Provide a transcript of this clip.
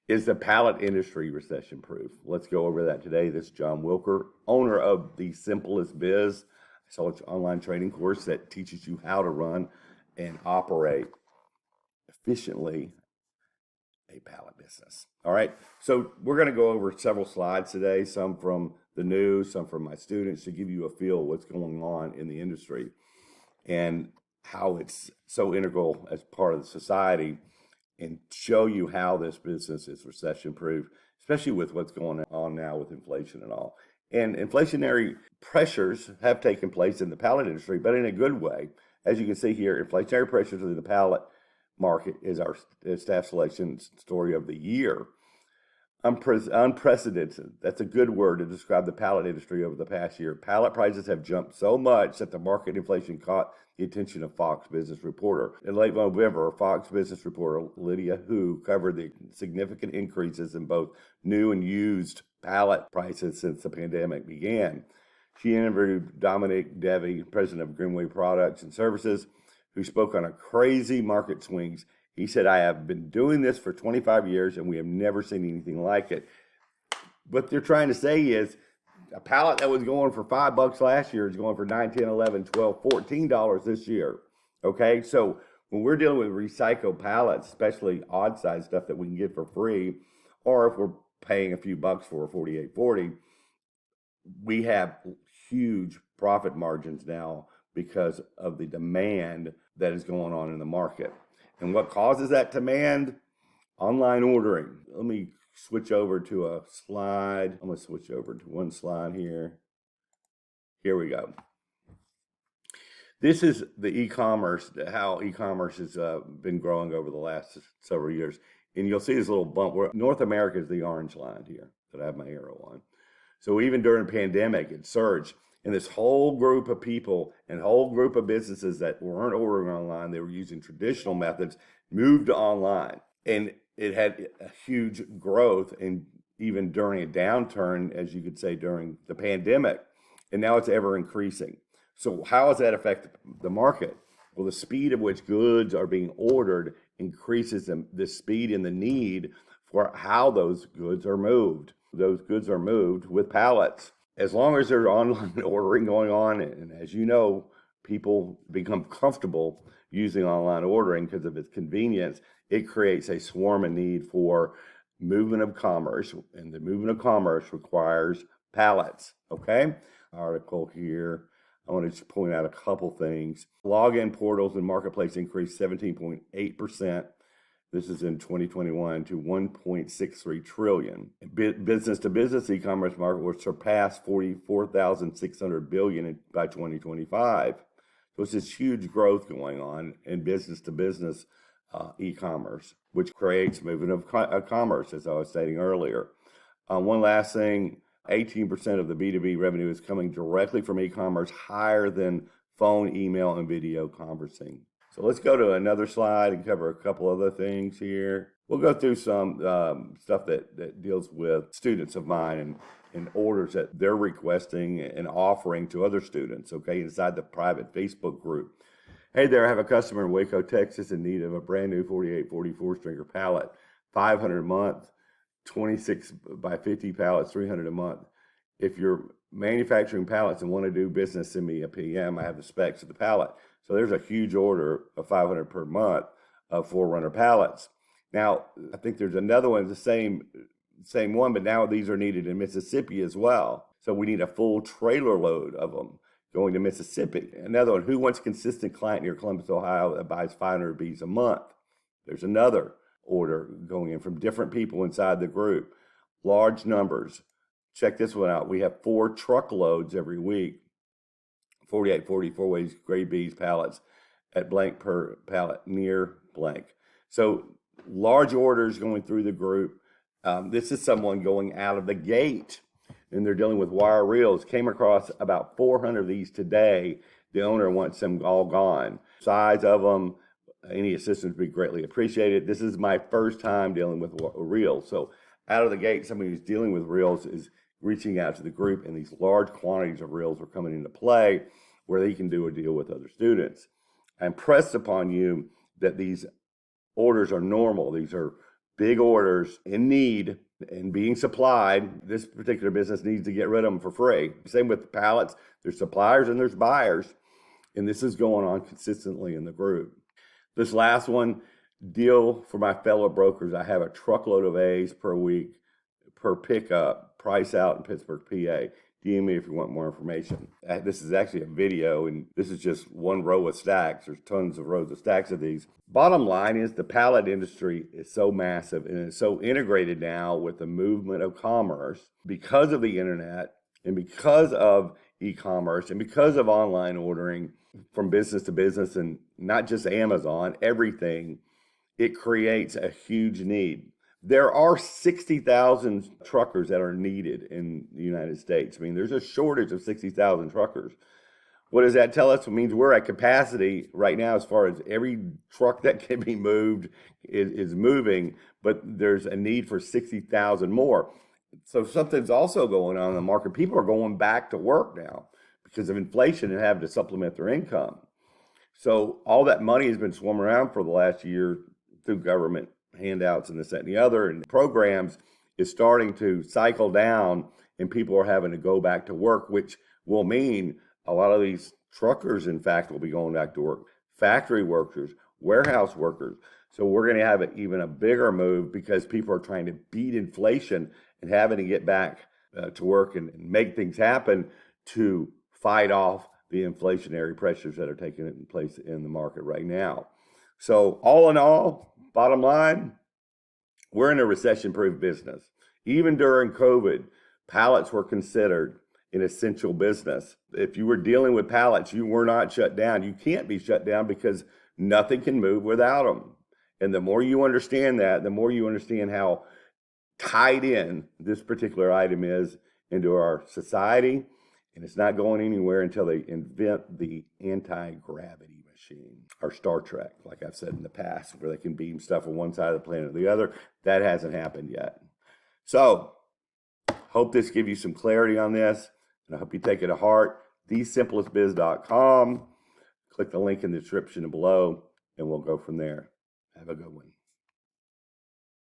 Is the pallet industry recession proof? Let's go over that today. This is John Wilker, owner of The Simplest Biz. So it's an online training course that teaches you how to run and operate efficiently a pallet business. All right. So we're going to go over several slides today, some from the news, some from my students, to give you a feel of what's going on in the industry and how it's so integral as part of the society, and show you how this business is recession proof, especially with what's going on now with inflation and all. And inflationary pressures have taken place in the pallet industry, but in a good way. As you can see here, inflationary pressures in the pallet market is our staff selection story of the year. Unprecedented. That's a good word to describe the pallet industry over the past year. Pallet prices have jumped so much that the market inflation caught the attention of Fox Business Reporter. In late November, Fox Business reporter Lydia Hu covered the significant increases in both new and used pallet prices since the pandemic began. She interviewed Dominic Devi, president of Greenway Products and Services, who spoke on a crazy market swings. He said, "I have been doing this for 25 years and we have never seen anything like it." What they're trying to say is a pallet that was going for $5 last year is going for $9, $10, $11, $12, $14 this year. Okay, so when we're dealing with recycled pallets, especially odd size stuff that we can get for free, or if we're paying a few bucks for $48.40, we have huge profit margins now because of the demand that is going on in the market. And what causes that demand? Online ordering. Let me switch over to a slide. I'm going to switch over to one slide here. Here we go. This is the e-commerce, how e-commerce has been growing over the last several years. And you'll see this little bump where North America is the orange line here that I have my arrow on. So even during the pandemic, it surged. And this whole group of people and whole group of businesses that weren't ordering online, they were using traditional methods, moved to online. And it had a huge growth, and even during a downturn, as you could say, during the pandemic. And now it's ever increasing. So how does that affect the market? Well, the speed at which goods are being ordered increases the speed and the need for how those goods are moved. Those goods are moved with pallets. As long as there's online ordering going on, and as you know, people become comfortable using online ordering because of its convenience, it creates a swarm of need for movement of commerce, and the movement of commerce requires pallets, okay? Article here, I want to just point out a couple things. Login portals and marketplace increased 17.8%. This is in 2021 to 1.63 trillion. Business-to-business e-commerce market will surpass 44,600 billion by 2025. So it's this huge growth going on in business-to-business e-commerce, which creates movement of commerce, as I was stating earlier. One last thing, 18% of the B2B revenue is coming directly from e-commerce, higher than phone, email, and video conferencing. So let's go to another slide and cover a couple other things here. We'll go through some stuff that deals with students of mine and orders that they're requesting and offering to other students, okay, inside the private Facebook group. Hey there, I have a customer in Waco, Texas in need of a brand new 4844 stringer pallet, $500 a month, 26 by 50 pallets, $300 a month. If you're manufacturing pallets and want to do business, send me a PM. I have the specs of the pallet. So there's a huge order of $500 per month of 4-runner pallets. Now, I think there's another one, the same one, but now these are needed in Mississippi as well. So we need a full trailer load of them going to Mississippi. Another one, who wants a consistent client near Columbus, Ohio that buys 500 Bs a month? There's another order going in from different people inside the group. Large numbers. Check this one out. We have 4 truckloads every week. 4844 ways grade B's pallets at blank per pallet near blank. So large orders going through the group. This is someone going out of the gate, and they're dealing with wire reels. Came across about 400 of these today. The owner wants them all gone. Size of them, any assistance would be greatly appreciated. This is my first time dealing with reels. So out of the gate, somebody who's dealing with reels is reaching out to the group, and these large quantities of reels are coming into play where they can do a deal with other students. I impress upon you that these orders are normal. These are big orders in need and being supplied, this particular business needs to get rid of them for free. Same with the pallets. There's suppliers and there's buyers. And this is going on consistently in the group. This last one, deal for my fellow brokers. I have a truckload of A's per week per pickup, price out in Pittsburgh, PA. DM me if you want more information. This is actually a video, and this is just one row of stacks. There's tons of rows of stacks of these. Bottom line is the pallet industry is so massive and it's so integrated now with the movement of commerce because of the internet and because of e-commerce and because of online ordering from business to business and not just Amazon, everything. It creates a huge need. There are 60,000 truckers that are needed in the United States. I mean, there's a shortage of 60,000 truckers. What does that tell us? It means we're at capacity right now as far as every truck that can be moved is moving, but there's a need for 60,000 more. So something's also going on in the market. People are going back to work now because of inflation and having to supplement their income. So all that money has been swarming around for the last year through government handouts and this, that, and the other, and programs is starting to cycle down and people are having to go back to work, which will mean a lot of these truckers, in fact, will be going back to work, factory workers, warehouse workers. So we're going to have even a bigger move because people are trying to beat inflation and having to get back to work and make things happen to fight off the inflationary pressures that are taking place in the market right now. So all in all, bottom line, we're in a recession-proof business. Even during COVID, pallets were considered an essential business. If you were dealing with pallets, you were not shut down. You can't be shut down because nothing can move without them. And the more you understand that, the more you understand how tied in this particular item is into our society. And it's not going anywhere until they invent the anti-gravity machine, or Star Trek, like I've said in the past, where they can beam stuff from one side of the planet to the other. That hasn't happened yet. So, hope this gives you some clarity on this, and I hope you take it to heart. TheSimplestBiz.com. Click the link in the description below, and we'll go from there. Have a good one.